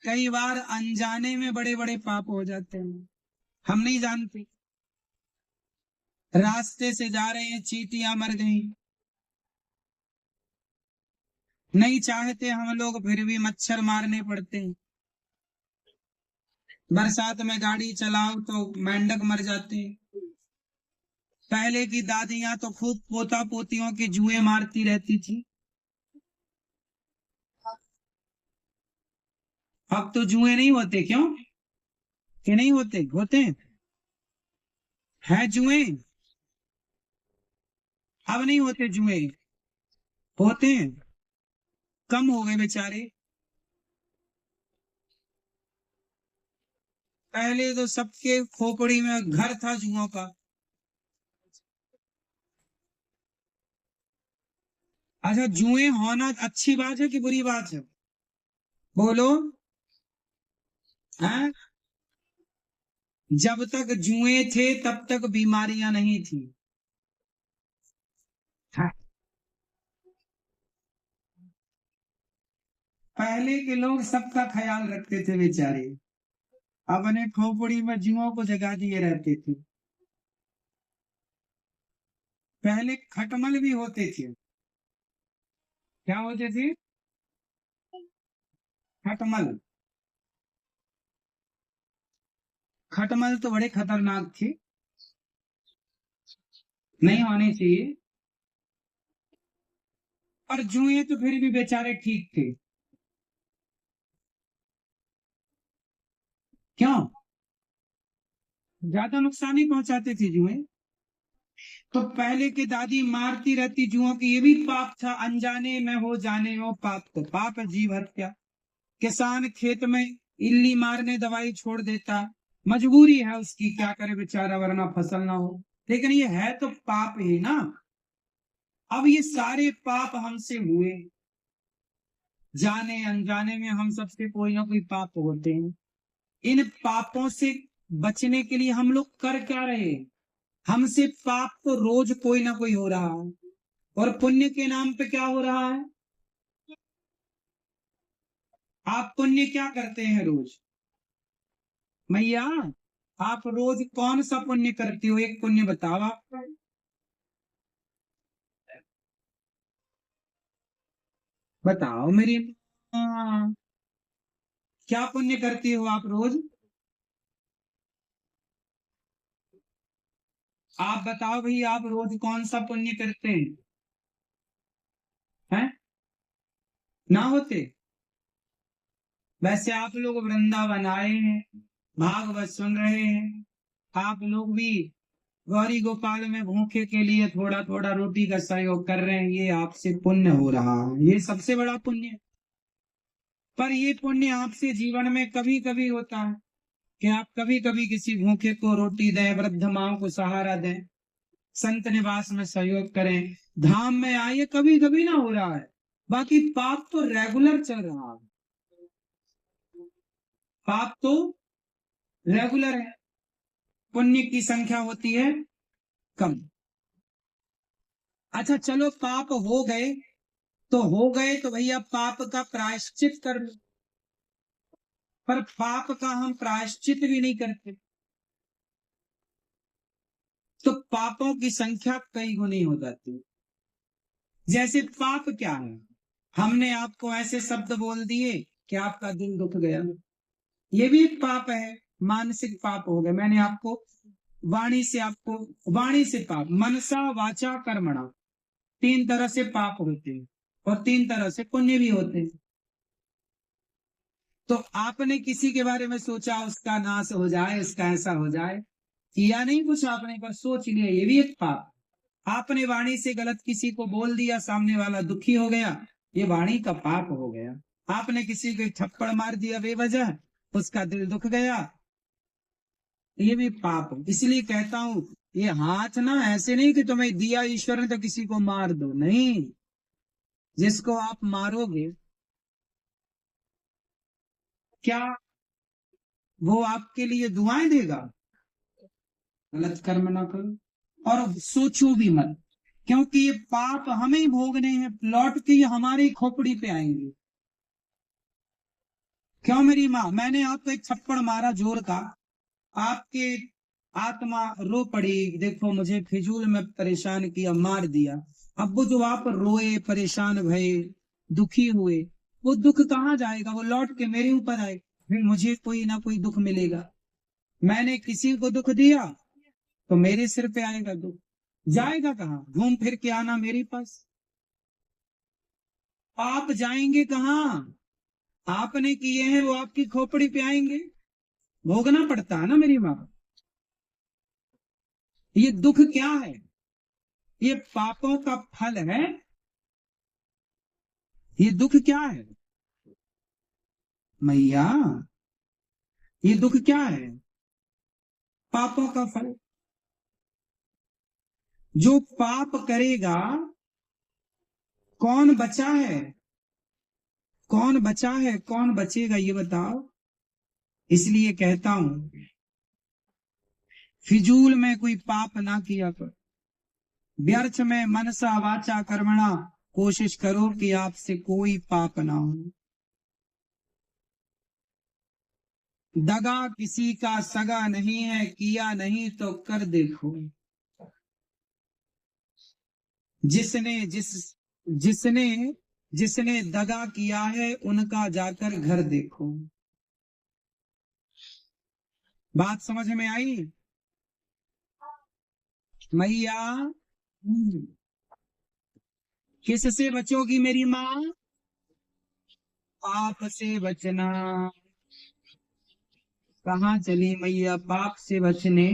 कई बार अनजाने में बड़े बड़े पाप हो जाते हैं, हम नहीं जानते। रास्ते से जा रहे हैं, चींटियां मर गई, नहीं चाहते हम लोग, फिर भी मच्छर मारने पड़ते हैं। बरसात में गाड़ी चलाओ तो मेंढक मर जाते हैं। पहले की दादियां तो खूब पोता पोतियों के जुए मारती रहती थी। अब तो जुए नहीं होते, क्यों कि नहीं होते? होते हैं जुए, अब नहीं होते जुए, होते हैं, कम हो गए बेचारे। पहले तो सबके खोपड़ी में घर था जुओं का। अच्छा, जुए होना अच्छी बात है कि बुरी बात है? बोलो। हैं? जब तक जुए थे तब तक बीमारियां नहीं थी। हाँ। पहले के लोग सबका ख्याल रखते थे बेचारे, अपने खोपड़ी में जुओं को जगा दिए रहते थे। पहले खटमल भी होते थे। क्या होते थे? खटमल। खटमल तो बड़े खतरनाक थे, नहीं होने चाहिए। पर जुए तो फिर भी बेचारे ठीक थे। क्यों? ज्यादा नुकसान ही पहुंचाते थे जुए। तो पहले की दादी मारती रहती जुओं की, ये भी पाप था, अनजाने में हो जाने हो पाप, तो पाप है जीव हत्या। किसान खेत में इल्ली मारने दवाई छोड़ देता, मजबूरी है उसकी, क्या करे बेचारा, वरना फसल ना हो। लेकिन ये है तो पाप ही ना। अब ये सारे पाप हमसे हुए, जाने अनजाने में हम सबसे कोई ना कोई पाप होते हैं। इन पापों से बचने के लिए हम लोग कर क्या रहे हैं? हमसे पाप तो रोज कोई ना कोई हो रहा है, और पुण्य के नाम पे क्या हो रहा है? आप पुण्य क्या करते हैं रोज? मैया, आप रोज कौन सा पुण्य करती हो? एक पुण्य बताओ आप। बताओ मेरी माँ, क्या पुण्य करती हो आप रोज? आप बताओ भाई, आप रोज कौन सा पुण्य करते हैं? ना होते? वैसे आप लोग वृंदावन आए हैं, भागवत सुन रहे हैं, आप लोग भी गौरी गोपाल में भूखे के लिए थोड़ा थोड़ा रोटी का सहयोग कर रहे हैं, ये आपसे पुण्य हो रहा है, ये सबसे बड़ा पुण्य है। पर ये पुण्य आपसे जीवन में कभी कभी होता है कि आप कभी कभी किसी भूखे को रोटी दें, वृद्ध माओ को सहारा दें, संत निवास में सहयोग करें, धाम में आइए, कभी कभी ना हो रहा है। बाकी पाप तो रेगुलर चल रहा है, पाप तो रेगुलर है, पुण्य की संख्या होती है कम। अच्छा चलो, पाप हो गए तो हो गए, तो भैया पाप का प्रायश्चित कर लो। पर पाप का हम प्रायश्चित भी नहीं करते, तो पापों की संख्या कई गुनी हो जाती है। जैसे पाप क्या है? हमने आपको ऐसे शब्द बोल दिए कि आपका दिल दुख गया, ये भी एक पाप है, मानसिक पाप हो गया। मैंने आपको वाणी से पाप, मनसा वाचा कर्मणा, तीन तरह से पाप होते हैं, और तीन तरह से पुण्य भी होते हैं। तो आपने किसी के बारे में सोचा उसका नाश हो जाए, उसका ऐसा हो जाए, किया नहीं कुछ, आपने बस सोच लिया, ये भी एक पाप। आपने वाणी से गलत किसी को बोल दिया, सामने वाला दुखी हो गया, ये वाणी का पाप हो गया। आपने किसी को थप्पड़ मार दिया बेवजह, उसका दिल दुख गया, ये भी पाप। इसलिए कहता हूं, ये हाथ ना ऐसे नहीं कि तुम्हें दिया ईश्वर ने तो किसी को मार दो, नहीं। जिसको आप मारोगे, क्या वो आपके लिए दुआएं देगा? गलत कर्म ना करो, और सोचो भी मत, क्योंकि ये पाप हमें ही भोगने हैं, लौट के ये हमारी खोपड़ी पे आएंगे। क्यों मेरी माँ, मैंने आपको एक थप्पड़ मारा जोर का, आपके आत्मा रो पड़ी, देखो मुझे फिजूल में परेशान किया, मार दिया। अब वो जो आप रोए, परेशान भये, दुखी हुए, वो दुख कहाँ जाएगा? वो लौट के मेरे ऊपर आए, फिर मुझे कोई ना कोई दुख मिलेगा। मैंने किसी को दुख दिया तो मेरे सिर पे आएगा दुख, जाएगा कहाँ? घूम फिर के आना मेरे पास। आप जाएंगे कहाँ? आपने किए हैं वो आपकी खोपड़ी पे आएंगे, भोगना पड़ता है ना मेरी माँ। ये दुख क्या है? ये पापों का फल है। ये दुख क्या है मैया? ये दुख क्या है? पापों का फल। जो पाप करेगा, कौन बचा है? कौन बचा है, कौन बचेगा, ये बताओ। इसलिए कहता हूं, फिजूल में कोई पाप ना किया कर। व्यर्थ में मनसा वाचा कर्मणा कोशिश करो कि आपसे कोई पाप ना हो। दगा किसी का सगा नहीं है, किया नहीं तो कर देखो। जिसने जिस जिसने जिसने दगा किया है उनका जाकर घर देखो। बात समझ में आई मैया? किससे बचोगी मेरी माँ? पाप से बचना। कहाँ चली मैया पाप से बचने?